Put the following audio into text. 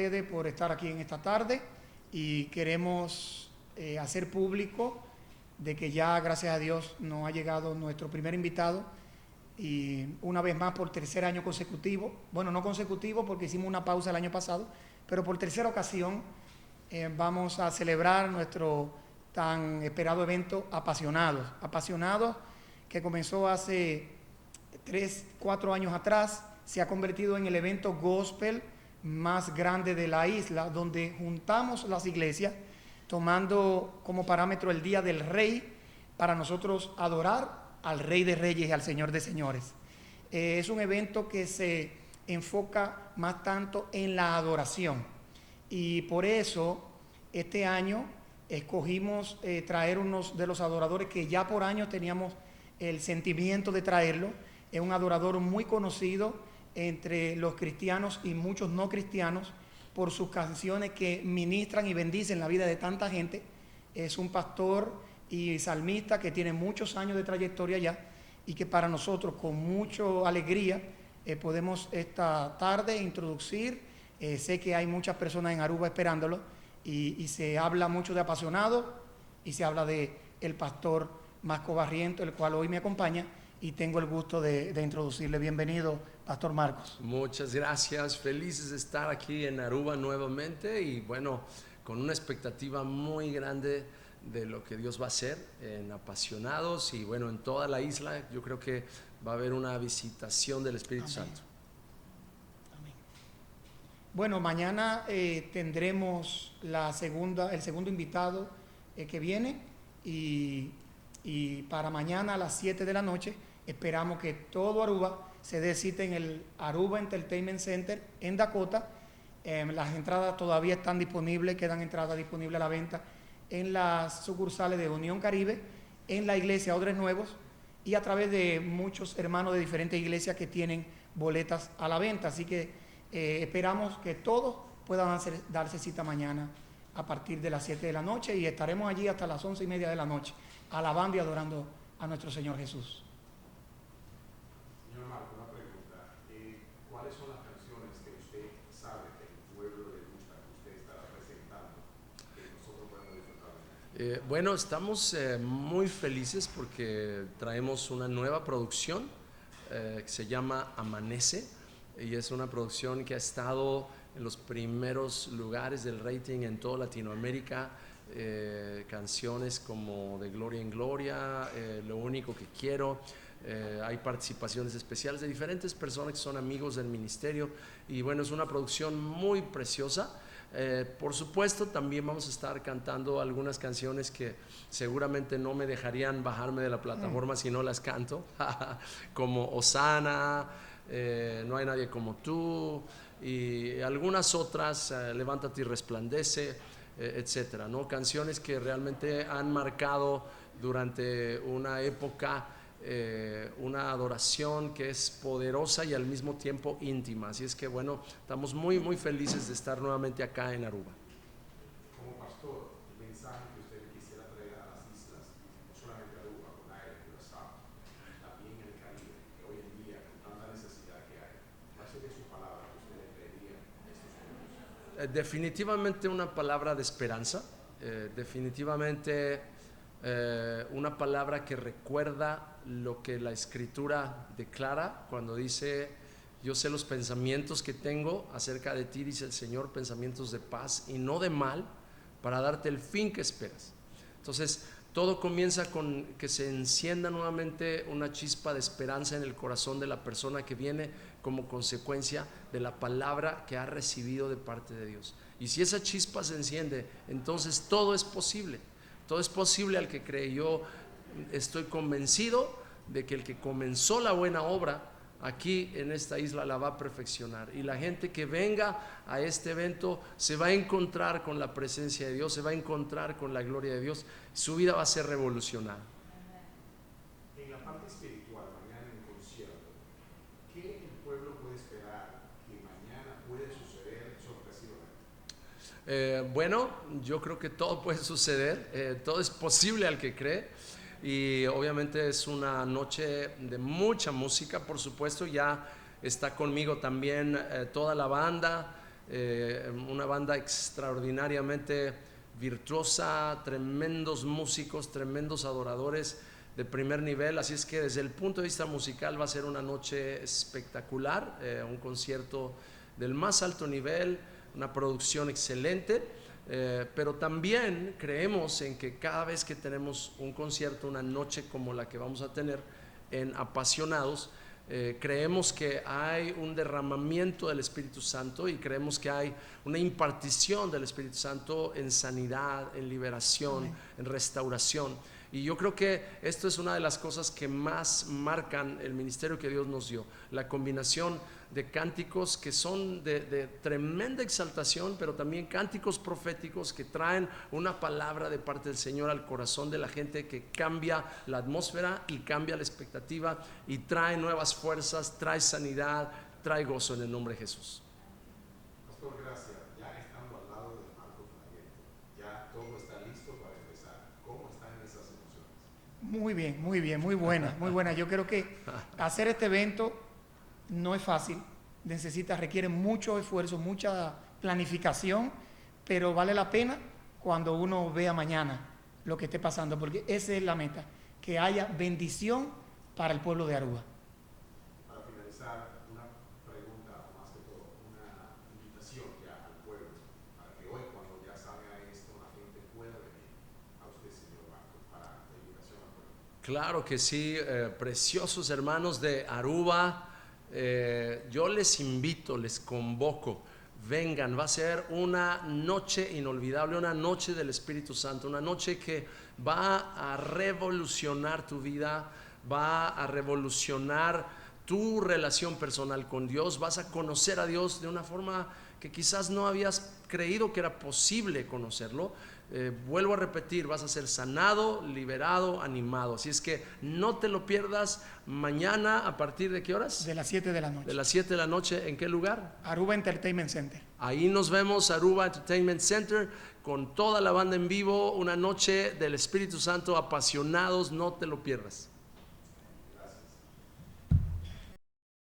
Por estar aquí en esta tarde y queremos hacer público de que ya, gracias a Dios, nos ha llegado nuestro primer invitado y una vez más por tercer año consecutivo, bueno, no consecutivo porque hicimos una pausa el año pasado, pero por tercera ocasión vamos a celebrar nuestro tan esperado evento Apasionados, que comenzó hace 3, 4 años atrás, se ha convertido en el evento gospel más grande de la isla, donde juntamos las iglesias tomando como parámetro el Día del Rey para nosotros adorar al Rey de Reyes y al Señor de Señores. Es un evento que se enfoca más tanto en la adoración y por eso este año escogimos traer unos de los adoradores que ya por años teníamos el sentimiento de traerlo. Es un adorador muy conocido entre los cristianos y muchos no cristianos por sus canciones que ministran y bendicen la vida de tanta gente. Es un pastor y salmista que tiene muchos años de trayectoria ya y que para nosotros con mucha alegría podemos esta tarde introducir. Sé que hay muchas personas en Aruba esperándolo y se habla mucho de Apasionados y se habla de el pastor Marcos Barrientos, el cual hoy me acompaña, y tengo el gusto de introducirle. Bienvenido, Pastor Marcos. Muchas gracias, felices de estar aquí en Aruba nuevamente y bueno, con una expectativa muy grande de lo que Dios va a hacer en Apasionados y bueno, en toda la isla. Yo creo que va a haber una visitación del Espíritu Amén. Santo. Amén. Bueno, mañana tendremos el segundo invitado que viene y para mañana a las 7 de la noche esperamos que todo Aruba se dé cita en el Aruba Entertainment Center en Dakota. Las entradas todavía están disponibles, quedan entradas disponibles a la venta en las sucursales de Unión Caribe, en la iglesia Odres Nuevos y a través de muchos hermanos de diferentes iglesias que tienen boletas a la venta. Así que esperamos que todos puedan darse cita mañana a partir de las 7 de la noche y estaremos allí hasta las 11:30 de la noche, alabando y adorando a nuestro Señor Jesús. Señor Marco, una pregunta. ¿Cuáles son las canciones que usted sabe que el pueblo le gusta, que usted está presentando, que nosotros podemos disfrutar? Bueno, estamos muy felices porque traemos una nueva producción que se llama Amanece y es una producción que ha estado en los primeros lugares del rating en toda Latinoamérica. Canciones como De Gloria en Gloria, Lo Único que Quiero. Hay participaciones especiales de diferentes personas que son amigos del ministerio y bueno, es una producción muy preciosa. Por supuesto también vamos a estar cantando algunas canciones que seguramente no me dejarían bajarme de la plataforma si no las canto como Osana, No hay nadie como tú y algunas otras, Levántate y resplandece, etcétera, ¿no? Canciones que realmente han marcado durante una época una adoración que es poderosa y al mismo tiempo íntima. Así es que bueno, estamos muy felices de estar nuevamente acá en Aruba. Como pastor, el mensaje que usted quisiera traer a las islas, no solamente a Aruba, Bonaire, Curazao, también en el Caribe, que hoy en día con tanta necesidad que hay, ¿cuál sería su palabra que usted le traería a estos pueblos? Definitivamente una palabra de esperanza, definitivamente una palabra que recuerda lo que la Escritura declara cuando dice: yo sé los pensamientos que tengo acerca de ti, dice el Señor, pensamientos de paz y no de mal, para darte el fin que esperas. Entonces todo comienza con que se encienda nuevamente una chispa de esperanza en el corazón de la persona que viene como consecuencia de la palabra que ha recibido de parte de Dios. Y si esa chispa se enciende, entonces todo es posible. Todo es posible al que cree. Yo estoy convencido de que el que comenzó la buena obra aquí en esta isla la va a perfeccionar, y la gente que venga a este evento se va a encontrar con la presencia de Dios, se va a encontrar con la gloria de Dios. Su vida va a ser revolucionada. En la parte espiritual, mañana en el concierto, ¿qué el pueblo puede esperar que mañana puede suceder sorpresivamente? Bueno, yo creo que todo puede suceder, todo es posible al que cree. Y obviamente es una noche de mucha música. Por supuesto ya está conmigo también toda la banda, una banda extraordinariamente virtuosa, tremendos músicos, tremendos adoradores de primer nivel, así es que desde el punto de vista musical va a ser una noche espectacular, un concierto del más alto nivel, una producción excelente, pero también creemos en que cada vez que tenemos un concierto, una noche como la que vamos a tener en Apasionados, creemos que hay un derramamiento del Espíritu Santo y creemos que hay una impartición del Espíritu Santo en sanidad, en liberación, en restauración. Y yo creo que esto es una de las cosas que más marcan el ministerio que Dios nos dio, la combinación de cánticos que son de tremenda exaltación, pero también cánticos proféticos que traen una palabra de parte del Señor al corazón de la gente, que cambia la atmósfera y cambia la expectativa y trae nuevas fuerzas, trae sanidad, trae gozo en el nombre de Jesús. Pastor, gracias. Ya estando al lado del marco Flagento, ya todo está listo para empezar. ¿Cómo están esas emociones? Muy bien, muy bien, muy buena, muy buena. Yo creo que hacer este evento no es fácil, requiere mucho esfuerzo, mucha planificación, pero vale la pena cuando uno vea mañana lo que esté pasando, porque esa es la meta, que haya bendición para el pueblo de Aruba. Para finalizar, una pregunta, o más que todo, una invitación ya al pueblo, para que hoy, cuando ya salga esto, la gente pueda venir a usted, señor Marcos, para la invitación al pueblo. Claro que sí, preciosos hermanos de Aruba, yo les invito, les convoco, vengan, va a ser una noche inolvidable, una noche del Espíritu Santo, una noche que va a revolucionar tu vida, va a revolucionar tu relación personal con Dios, vas a conocer a Dios de una forma que quizás no habías creído que era posible conocerlo. Vuelvo a repetir, vas a ser sanado, liberado, animado. Así es que no te lo pierdas. Mañana, ¿a partir de qué horas? De las 7 de la noche. De las 7 de la noche. ¿En qué lugar? Aruba Entertainment Center. Ahí nos vemos, Aruba Entertainment Center, con toda la banda en vivo. Una noche del Espíritu Santo, apasionados, no te lo pierdas.